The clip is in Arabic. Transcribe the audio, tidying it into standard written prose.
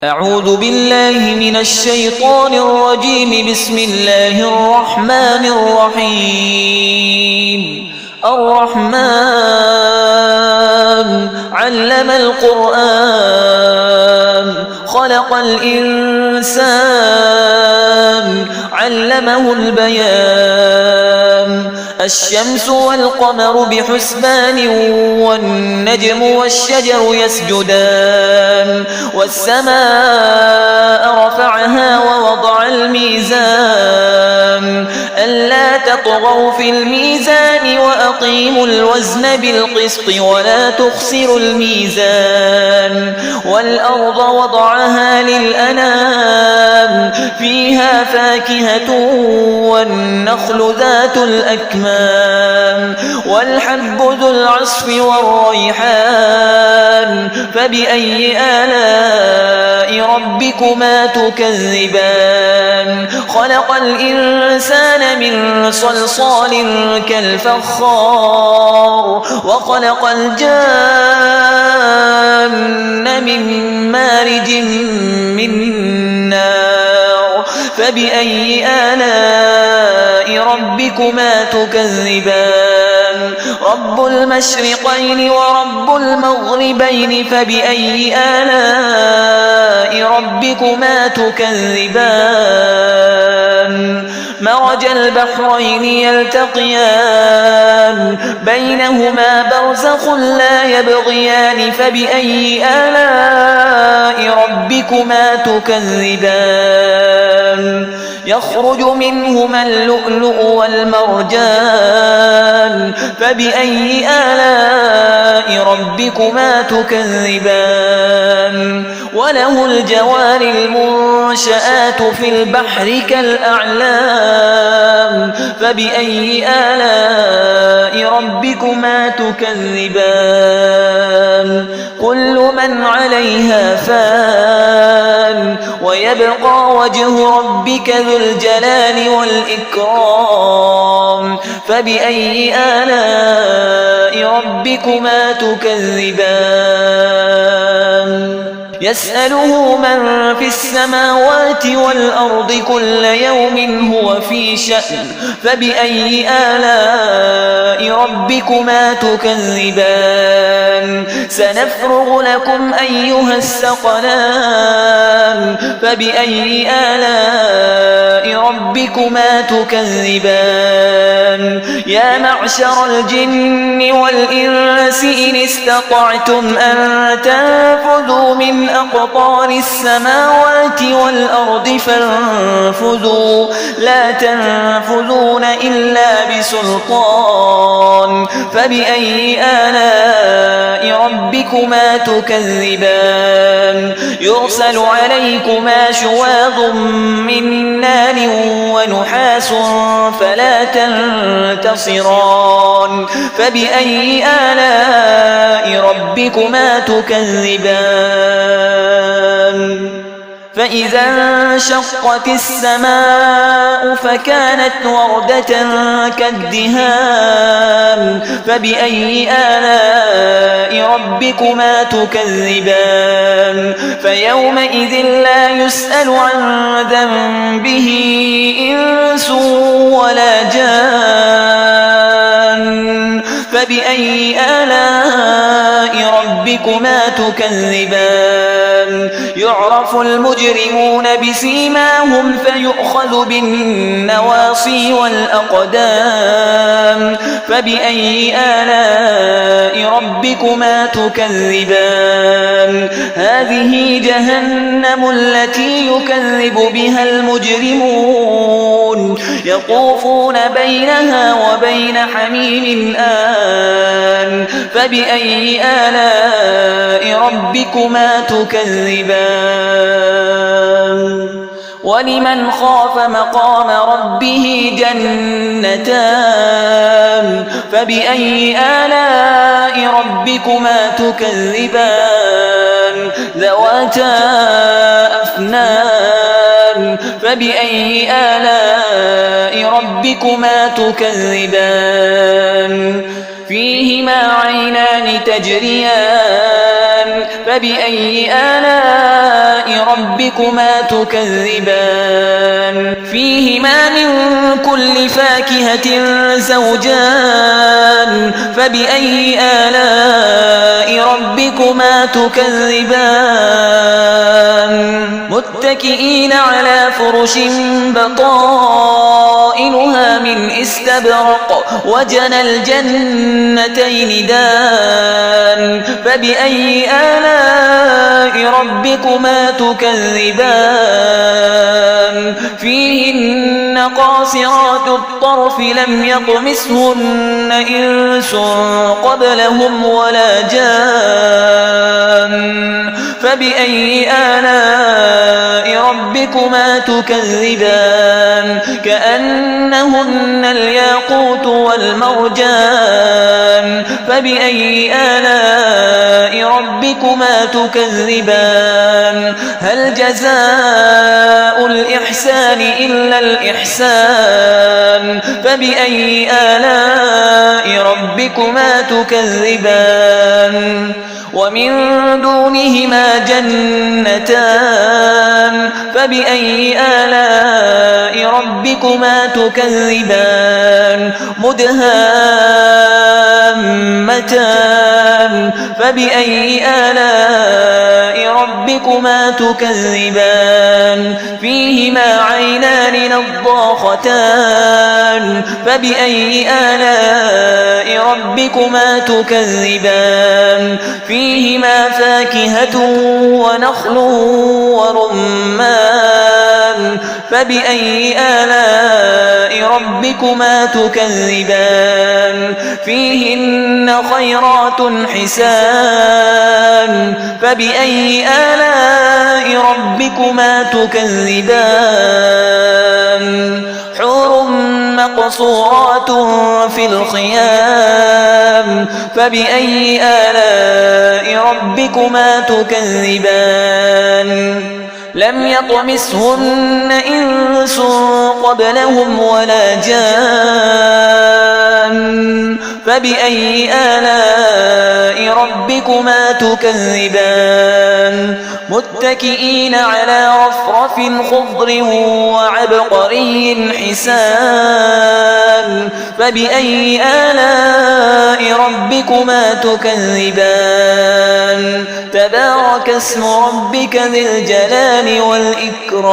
أعوذ بالله من الشيطان الرجيم. بسم الله الرحمن الرحيم. الرحمن علم القرآن خلق الإنسان علمه البيان. الشمس والقمر بحسبان والنجم والشجر يسجدان. والسماء رفعها ووضع الميزان ألا تطغوا في الميزان وأقيموا الوزن بالقسط ولا تخسروا الميزان. والأرض وضعها للأنام فيها فاكهة والنخل ذات الأكمام والحب ذو العصف والريحان. فبأي آلاء ربكما تكذبان؟ خلق الإنسان من صلصال كالفخار وخلق الجان من مارج من نار. فبأي آلاء ربكما تكذبان؟ رب المشرقين ورب المغربين. فبأي آلاء ربكما تكذبان؟ مرج البحرين يلتقيان بينهما برزخ لا يبغيان. فبأي آلاء ربكما تكذبان؟ يخرج منهما اللؤلؤ والمرجان. فبأي آلاء ربكما تكذبان؟ وله الجوار المنشآت في البحر كالأعلام. فبأي آلاء ربكما تكذبان؟ كل من عليها فان ويبقى وجه ربك ذو الجلال والإكرام. فبأي آلاء ربكما تكذبان؟ يسأله من في السماوات والأرض كل يوم هو في شأن. فبأي آلاء ربكما تكذبان؟ سنفرغ لكم أيها الثقلان. فبأي آلاء ربكما تكذبان؟ يا معشر الجن والإنس إن استطعتم أن تنفذوا من أقطار السماوات والأرض فانفذوا لا تنفذون إلا بسلطان. فبأي آلاء ربكما تكذبان؟ يرسل عليكما شواظ من نار ونحاس فلا تنتصران. فبأي آلاء ربكما تكذبان؟ فإذا انشقت السماء فكانت وردة كالدهان. فبأي آلاء ربكما تكذبان؟ فيومئذ لا يسأل عن ذنبه إنس ولا جان. فبأي آلاء ربكما تكذبان؟ يعرف المجرمون بسيماهم فيؤخذ بالنواصي والأقدام. فبأي آلاء ربكما تكذبان؟ هذه جهنم التي يكذب بها المجرمون يطوفون بينها وبين حميم آن. فبأي آلاء ربكما تكذبان؟ ولمن خاف مقام ربه جنتان. فبأي آلاء ربكما تكذبان؟ ذواتا أفنان. فبأي آلاء ربكما تكذبان؟ فيهما عينان تجريان. فبأي آلاء ربكما تكذبان فيهما من كل فاكهة زوجان فبأي آلاء ربكما تكذبان متكئين على فرش بطائنها من استبرق وجنى الجنتين دان فبأي آلاء ربكما تكذبان فيهن قاصرات الطرف لم يطمثهن إنس قبلهم ولا جان فبأي آلاء ربكما تكذبان كأنهن الياقوت والمرجان فبأي آلاء ربكما تكذبان هل جزاء الإحسان إلا الإحسان فبأي آلاء ربكما تكذبان ومن دونهما جنتان فبأي آلاء ربكما تكذبان مدهامتان فبأي آلاء ربكما تكذبان فيهما عينان نضاختان فبأي آلاء ربكما تكذبان فيهما فاكهة ونخل ورمان فبأي آلاء ربكما تكذبان فيهن خيرات حسان فبأي آلاء ربكما تكذبان حور مقصورات في الخيام فبأي آلاء ربكما تكذبان لم يطمثهن إنس قبلهم ولا جان فبأي آلاء ربكما تكذبان متكئين على رفرف خضر وعبقري حسان فبأي آلاء ربكما تكذبان تبارك اسم ربك ذي الجلال والإكرام